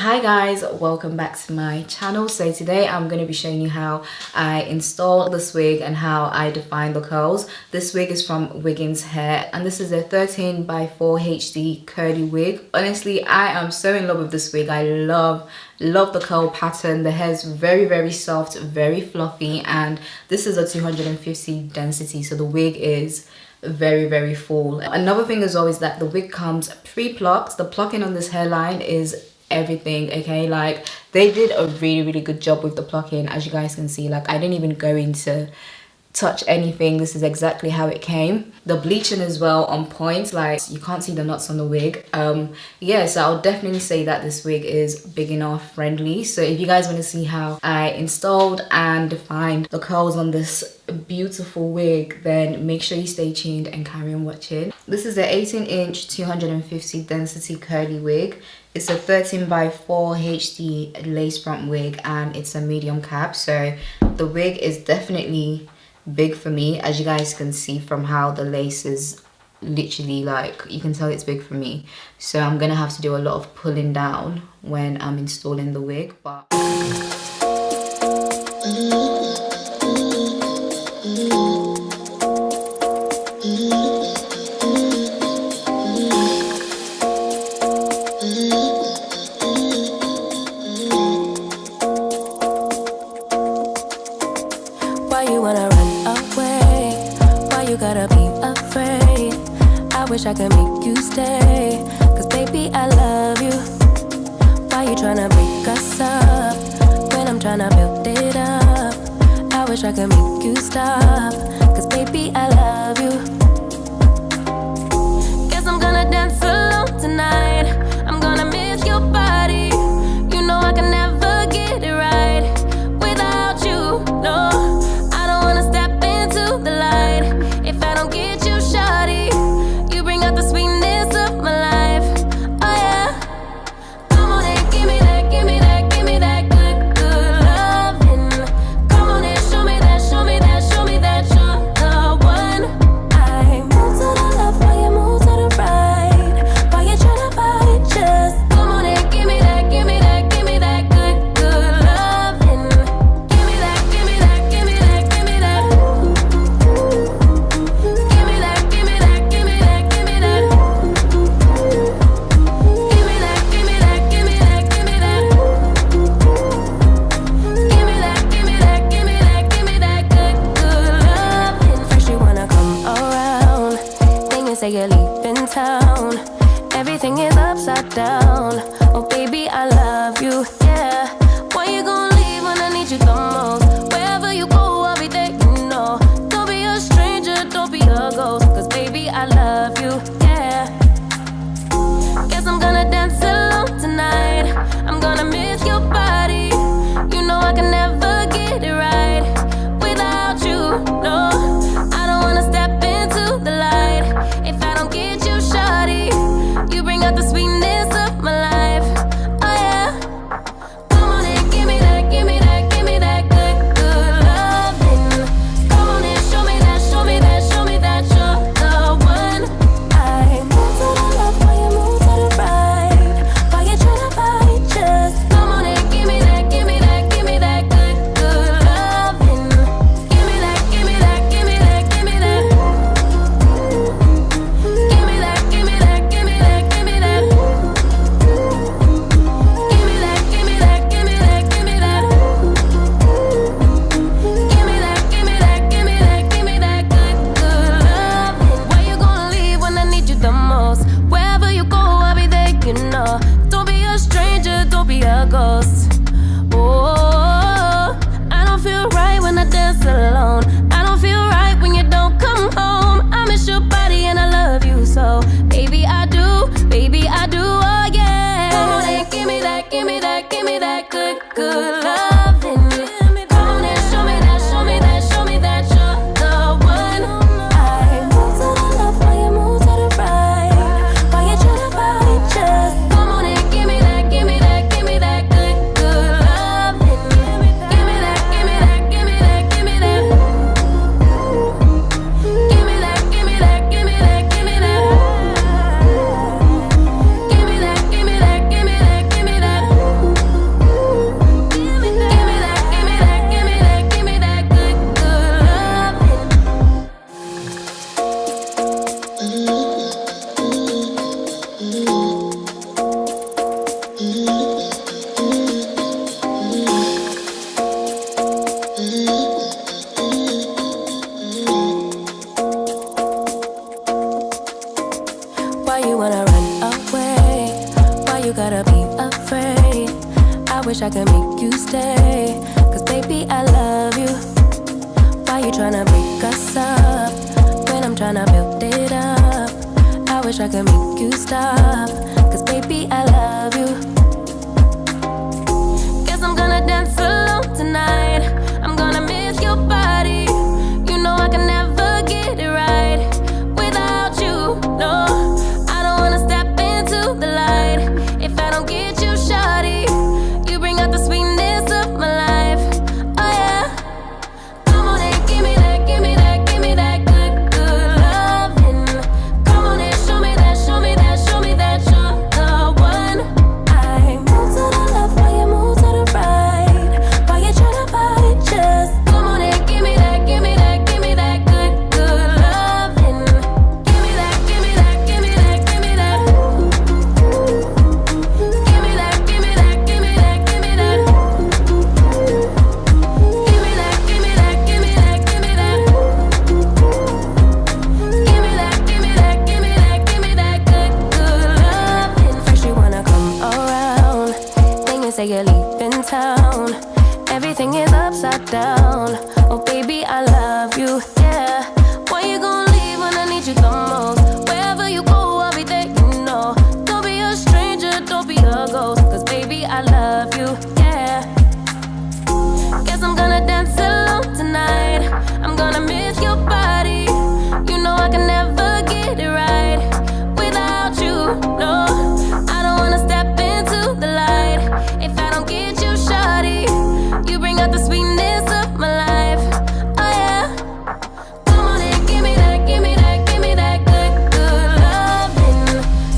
Hi guys, welcome back to my channel. So today I'm going to be showing you how I install this wig and how I define the curls. This wig is from Wiggins Hair and this is a 13x4 HD curly wig. Honestly, I am so in love with this wig. I love the curl pattern. The hair is very soft, very fluffy, and this is a 250 density, so the wig is very full. Another thing as well is that the wig comes pre-plucked. The plucking on this hairline is everything, okay? Like, they did a really good job with the plucking. As you guys can see, like, I didn't even go into touch anything. This is exactly how it came. The bleaching as well on point, like you can't see the knots on the wig. Yeah, so I'll definitely say that this wig is beginner friendly. So if you guys want to see how I installed and defined the curls on this beautiful wig, then make sure you stay tuned and carry on watching. This is the 18-inch 250 density curly wig. It's a 13x4 HD lace front wig and it's a medium cap, so the wig is definitely big for me. As you guys can see from how the lace is literally, like, you can tell it's big for me, so I'm gonna have to do a lot of pulling down when I'm installing the wig. But why you wanna run away? Why you gotta be afraid? I wish I could make you stay, cause baby I love you. Why you tryna break us up when I'm tryna build it up? I wish I could make you stop, cause baby I love you. Guess I'm gonna dance alone tonight. I'm gonna miss your body. You know I can never get it right without you, no. If I don't get you, shawty, you bring out the sweetness of my life. Oh yeah. Come on and give me that, give me that, give me that good loving. Come on and show me that, show me that, show me that you're the one. I move to the left while you move to the right. While you tryna fight, just come on and give me that, give me that, give me that good loving. Give me that, give me that, give me that, give me that. Say you're leaving town, everything is upside down. Oh baby, I love you, yeah. Why you gonna leave when I need you the most? Wherever you go, I'll be there, you know. Don't be a stranger, don't be a ghost, cause baby, I love you, yeah. Guess I'm gonna dance alone tonight. I'm gonna miss your body. You know I can never get it right without you, no. I don't wanna step into the light. If I don't get you, shawty, you bring out the sweetness of my life. Oh yeah. Come on and give me that, give me that, give me that good loving. Come on and show me that, show me that, show me that you're the one. I move to the left while you move to the right. While you tryna fight, just come on and give me that, give me that, give me that good loving. Give me that, give me that, give me that, give me that. Give me that, give me that, give me that, give me that. Give me that, give me that, give me that, give me that. Give me that, give me that, give me that, give me that good loving. Why you gonna leave when I need you the most? Wherever you go, I'll be there, you know. Don't be a stranger, don't be a ghost. Oh, I don't feel right when I dance alone. I don't feel right when you don't come home. I miss your body and I love you so. Baby, I do, oh yeah. Come on and give me that, give me that, give me that good loving. Come on and show me that, show me that, show me that you're the one. I move to the left while you move to the right. While you tryna fight, just come on and give me that, give me that, give me that good loving. Give me that, give me that, give me that, give me that. Give me that, give me that, give me that, give me that. Give me that, give me that, give me that, give me that. Why you wanna run away? Why you gotta be afraid? I wish I could make you stay, 'cause baby I love you. Why you tryna break us up when I'm tryna build it up? I wish I could make you stop, 'cause baby I love you. Guess I'm gonna dance alone tonight. I'm gonna miss your body. You know I can never get it right without you. No, I don't wanna step into the light if I don't get you, shawty. You bring out the sweetness of my life. Oh yeah. Come on and give me that, give me that, give me that good, good loving. Come on and show me that, show me that, show me that you're the one. I move to the left while you move to the right. While you tryna fight, just come on and give me that, give me that, give me that good, good loving. Give me that, give me that, give me that, give me that. Give me that, give me that, give me that, give me that. Give me that, give me that, give me that, give me that. Give me that, give me that, give me that, give me that good, good loving. First you wanna come around, then you say you're leaving town. Everything is upside down. Oh baby, I love you, yeah. Why you gonna leave when I need you the most? Wherever you go, I'll be there, you know. Don't be a stranger, don't be a ghost, 'cause baby, I love you, yeah. Guess I'm gonna dance alone tonight. I'm gonna miss your body. You know I can never get it right without you. No, I don't wanna step into the light if I don't get you, shawty. You bring out the sweetness of my life. Oh yeah. Come on and give me that, give me that, give me that good, good loving.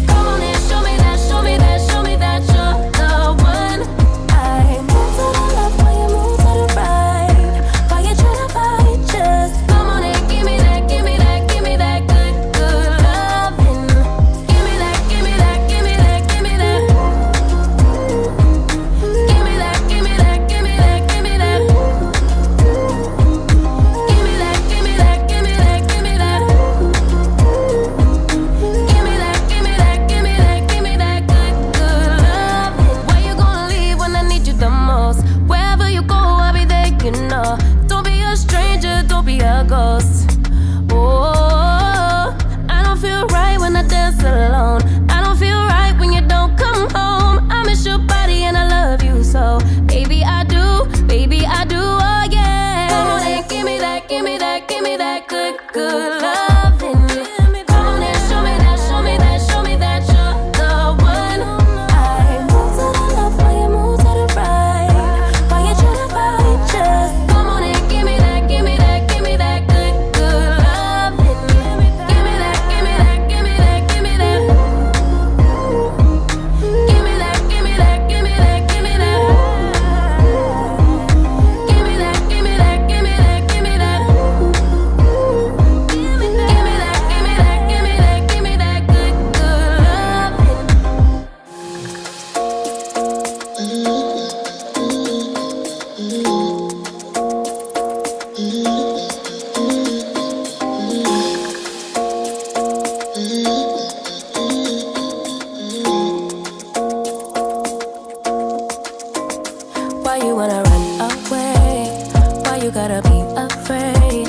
Come on and show me that, show me that, show me that you're the one. I move to the left while you move to the right. While you tryna fight, just come on and give me that, give me that, give me that good, good loving. Give me that, give me that, give me that, give me that. Give me that, give me that, give me that, give me that. Give me that, give me that, give me that, give me that. Give me that, give me that, give me that, give me that good, good loving. Why you gonna leave when I need you the most? Wherever you go, I'll be there, you know. Don't be a stranger, don't be a ghost. Oh, I don't feel right when I dance alone. I don't feel right when you don't come home. I miss your body and I love you so. Baby, I do, oh yeah. Come on and give me that, give me that, give me that good, good loving. Come on and show me that, show me that, show me that you're the one. I move to the left while you move to the right. While you tryna fight, just come on and give me that, give me that, give me that good, good loving. Give me that, give me that, give me that, give me that. Give me that, give me that, give me that, give me that. Give me that, give me that, give me that, give me that. Give me that, give me that, give me that, give me that good, good loving. Why you wanna run away? Why you gotta be afraid?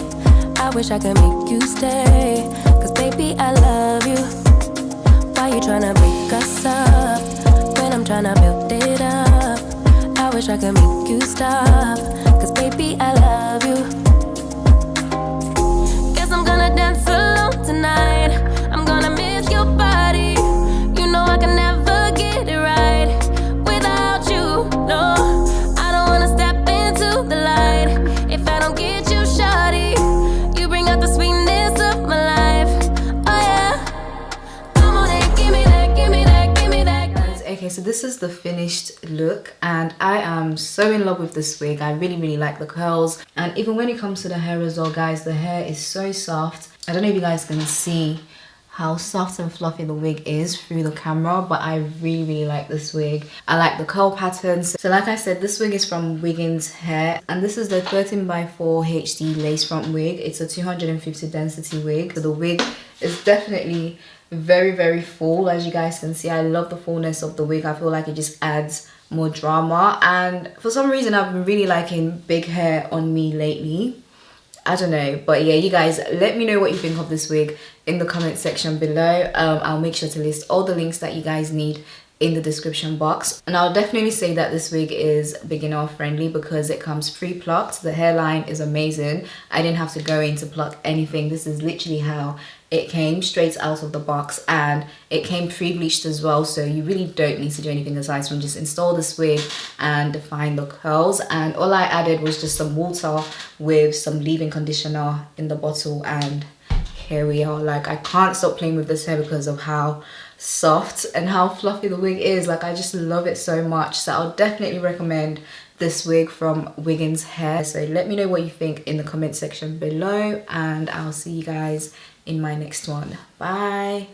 I wish I could make you stay, 'cause baby I love you. Why you tryna break us up when I'm tryna build it up? I wish I could make you stop, 'cause baby I love you. Guess I'm gonna dance alone tonight. I'm gonna miss your body. You know I can never get it right without you. No, I don't wanna step into the light if I don't get you, shawty. You bring out the sweetness of my life. Oh yeah. Come on and give me that, give me that, give me that. Okay, so this is the finished look and I am so in love with this wig. I really like the curls, and even when it comes to the hair as well, guys, the hair is so soft. I don't know if you guys can see how soft and fluffy the wig is through the camera, but I really like this wig. I like the curl patterns. So like I said, this wig is from Wiggins Hair, and this is the 13x4 HD lace front wig. It's a 250 density wig. So the wig is definitely very full, as you guys can see. I love the fullness of the wig. I feel like it just adds more drama, and for some reason I've been really liking big hair on me lately. I don't know, but yeah, you guys let me know what you think of this wig in the comment section below. I'll make sure to list all the links that you guys need in the description box, and I'll definitely say that this wig is beginner friendly because it comes pre-plucked. The hairline is amazing. I didn't have to go in to pluck anything. This is literally how it came, straight out of the box, and it came pre-bleached as well, so you really don't need to do anything aside from just install this wig and define the curls. And all I added was just some water with some leave-in conditioner in the bottle, and here we are. Like, I can't stop playing with this hair because of how soft and how fluffy the wig is. Like, I just love it so much. So I'll definitely recommend this wig from Wiggins Hair. So let me know what you think in the comment section below, and I'll see you guys in my next one. Bye.